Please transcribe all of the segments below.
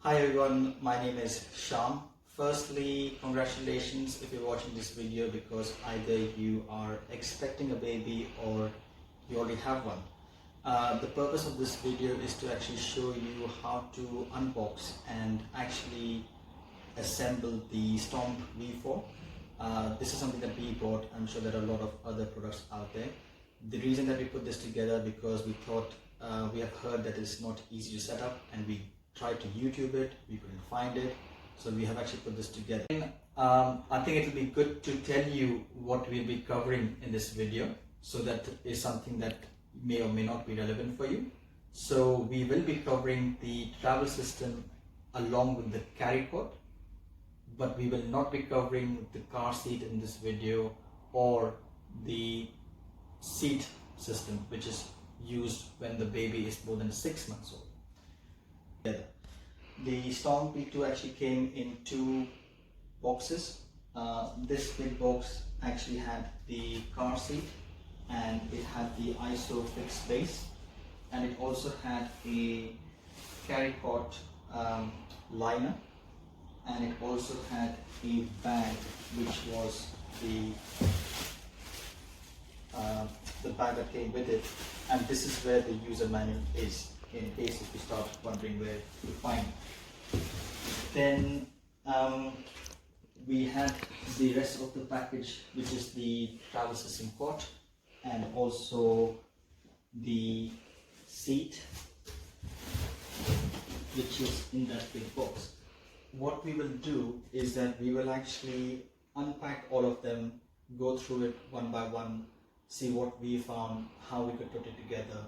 Hi everyone, my name is Shyam. Firstly, congratulations if you're watching this video because either you are expecting a baby or you already have one. The purpose of this video is to actually show you how to unbox and actually assemble the STOMP V4. This is something that we bought. I'm sure there are a lot of other products out there. The reason that we put this together because we thought we have heard that it's not easy to set up, and we tried to YouTube it, we couldn't find it, so we have actually put this together. I think it will be good to tell you what we'll be covering in this video, so that is something that may or may not be relevant for you. So we will be covering the travel system along with the carry cord, but we will not be covering the car seat in this video or the seat system, which is used when the baby is more than 6 months old. The STOMP V4 actually came in 2 boxes. This big box actually had the car seat, and it had the ISO fixed base, and it also had a carry cord liner, and it also had a bag, which was the bag that came with it, and this is where the user manual is, in case if you start wondering where to find it. Then we had the rest of the package, which is the travel system cord and also the seat, which is in that big box. What we will do is that we will actually unpack all of them, go through it one by one, see what we found, how we could put it together,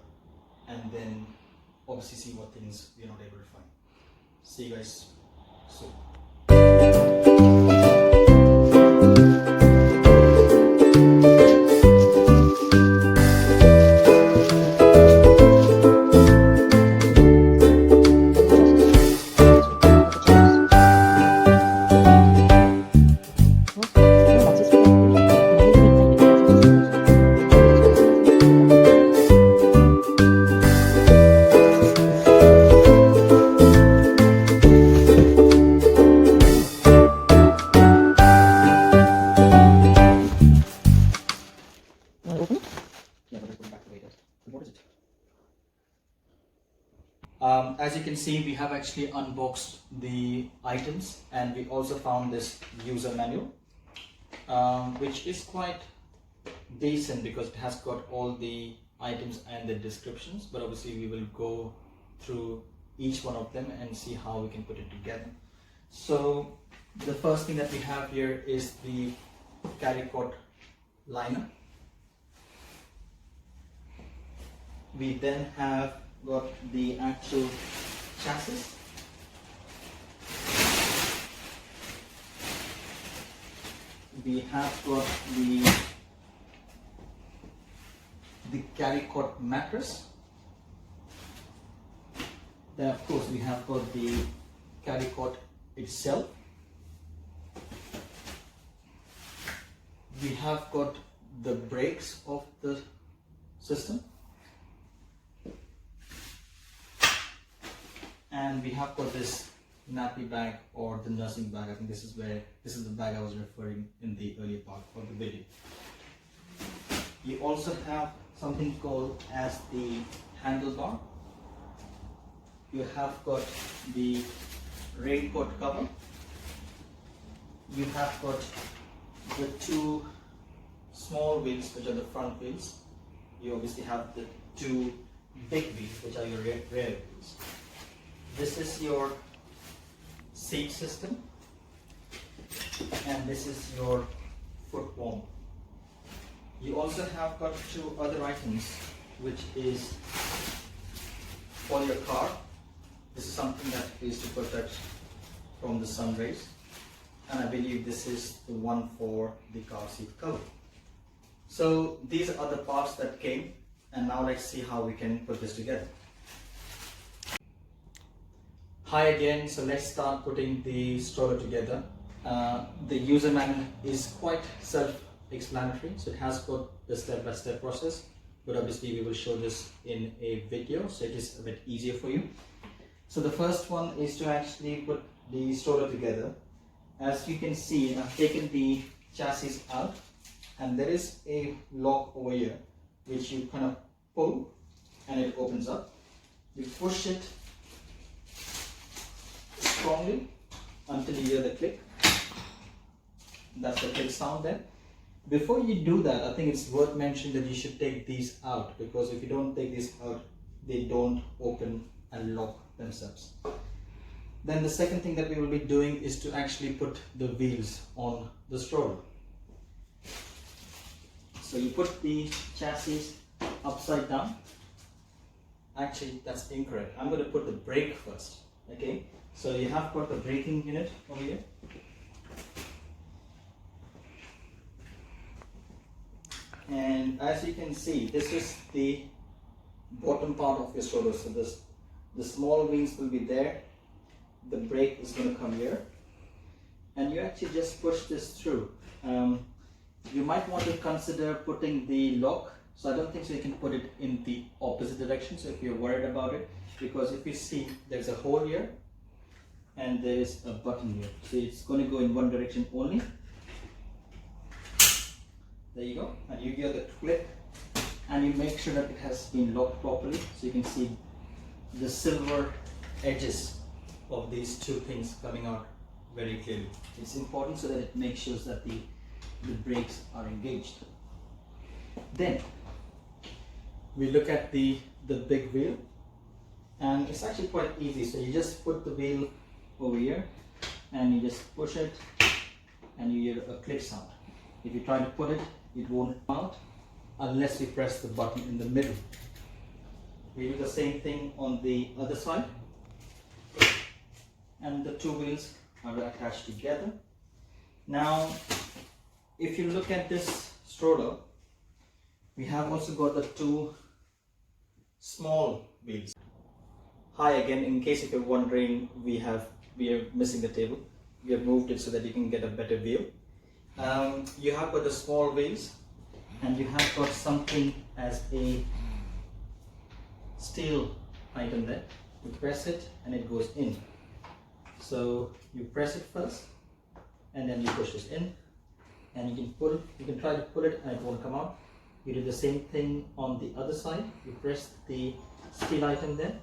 and then obviously see what things we're not able to find. See you guys soon. As you can see, we have actually unboxed the items, and we also found this user manual, which is quite decent because it has got all the items and the descriptions, but obviously we will go through each one of them and see how we can put it together. So the first thing that we have here is the carry cord liner. We then have got the actual chassis. We have got the carry cord mattress. Then of course we have got the carry cord itself. We have got the brakes of the system. And we have got this nappy bag or the nursing bag. I think this is the bag I was referring in the earlier part of the video. You also have something called as the handlebar. You have got the raincoat cover. You have got the 2 small wheels, which are the front wheels. You obviously have the 2 big wheels, which are your rear wheels. This is your seat system, and this is your foot warmer. You also have got 2 other items, which is for your car. This is something that is to protect from the sun rays, and I believe this is the one for the car seat cover. So these are the parts that came, and now let's see how we can put this together. Hi again, so let's start putting the stroller together. The user manual is quite self-explanatory, so it has got the step-by-step process, but obviously we will show this in a video, so it is a bit easier for you. So the first one is to actually put the stroller together. As you can see, I've taken the chassis out, and there is a lock over here which you kind of pull and it opens up. You push it strongly until you hear the click. That's the click sound there. Before you do that, I think it's worth mentioning that you should take these out, because if you don't take these out, they don't open and lock themselves. Then the second thing that we will be doing is to actually put the wheels on the stroller. So you put the chassis upside down. Actually, that's incorrect. I'm going to put the brake first. Okay, so you have got the braking unit over here. And as you can see, this is the bottom part of your stroller. So the small wheels will be there. The brake is going to come here, and you actually just push this through. You might want to consider putting the lock. So I don't think so you can put it in the opposite direction. So if you're worried about it, because if you see, there's a hole here and there is a button here. So it's going to go in one direction only. There you go, and you hear the click, and you make sure that it has been locked properly. So you can see the silver edges of these two things coming out very clearly. It's important so that it makes sure that the brakes are engaged. Then we look at the big wheel, and it's actually quite easy. So you just put the wheel over here and you just push it, and you hear a click sound. If you try to put it, it won't come out unless you press the button in the middle. We do the same thing on the other side, and the two wheels are attached together. Now, if you look at this stroller, we have also got the two small wheels. Hi again, in case if you're wondering, we are missing the table. We have moved it so that you can get a better view. You have got the small wheels, and you have got something as a steel item there. You press it and it goes in. So you press it first, and then you push this in, and you can pull it. You can try to pull it and it won't come out. You do the same thing on the other side. You press the steel item there,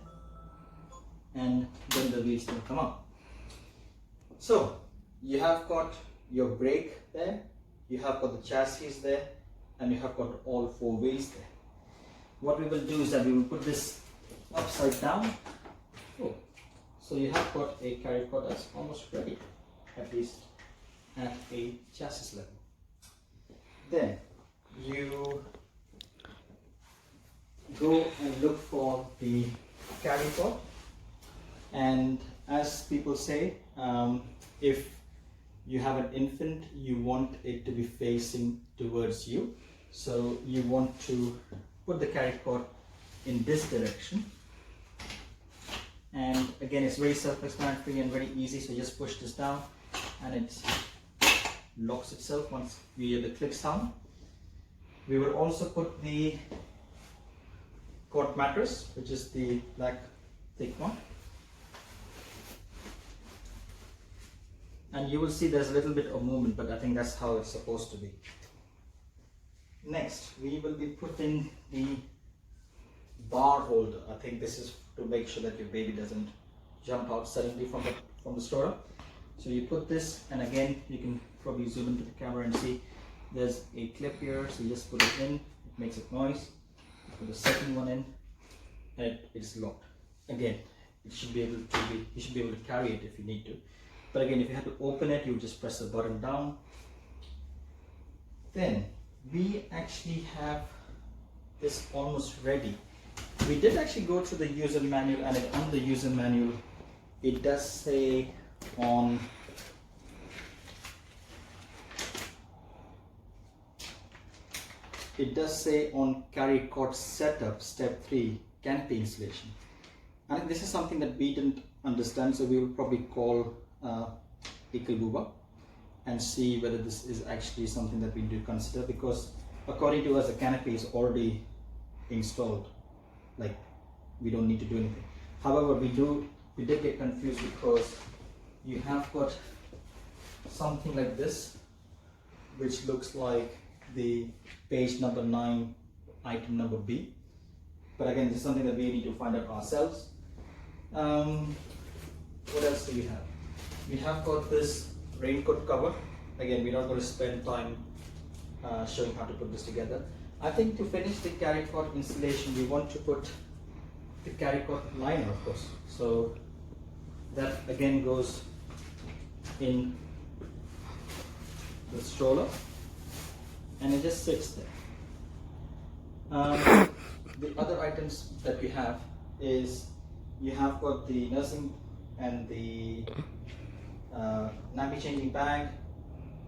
and then the wheels will come out. So you have got your brake there, you have got the chassis there, and you have got all four wheels there. What we will do is that we will put this upside down. Oh, so you have got a carry cord that's almost ready, at least at a chassis level. Then you go and look for the carry cord, and as people say, if you have an infant, you want it to be facing towards you. So you want to put the carry cord in this direction. And again, it's very self-explanatory and very easy. So just push this down and it locks itself once you hear the click sound. We will also put the cot mattress, which is the black thick one. And you will see there's a little bit of movement, but I think that's how it's supposed to be. Next, we will be putting the bar holder. I think this is to make sure that your baby doesn't jump out suddenly from the stroller. So you put this, and again, you can probably zoom into the camera and see there's a clip here. So you just put it in, it makes a noise. Put the second one in, and it is locked. Again, you should be able to carry it if you need to. But again, if you have to open it, you just press the button down. Then we actually have this almost ready. We did actually go through the user manual, and on the user manual, it does say on carry cord setup step 3 canopy installation. And this is something that we didn't understand, so we will probably call Icklebubba and see whether this is actually something that we do consider, because according to us, the canopy is already installed, like we don't need to do anything. However, we do you did get confused because you have got something like this, which looks like the page number 9, item number B. But again, this is something that we need to find out ourselves. What else do we have? We have got this raincoat cover. Again, we're not going to spend time showing how to put this together. I think to finish the carry cot installation, we want to put the carry cot liner, of course. So that again goes in the stroller and it just sits there. The other items that we have is you have got the nursing and the nappy changing bag.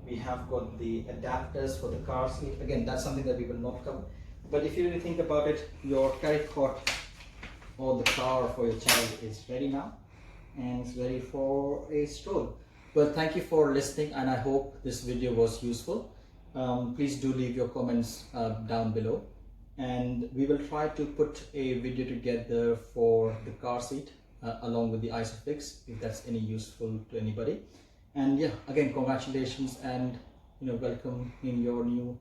We have got the adapters for the car seat. Again, that's something that we will not cover. But if you really think about it, your carry cot or the car for your child is ready now and it's ready for a stroll. Well, thank you for listening and I hope this video was useful. Please do leave your comments down below, and we will try to put a video together for the car seat along with the ISOFIX if that's any useful to anybody. And yeah, again, congratulations and welcome in your new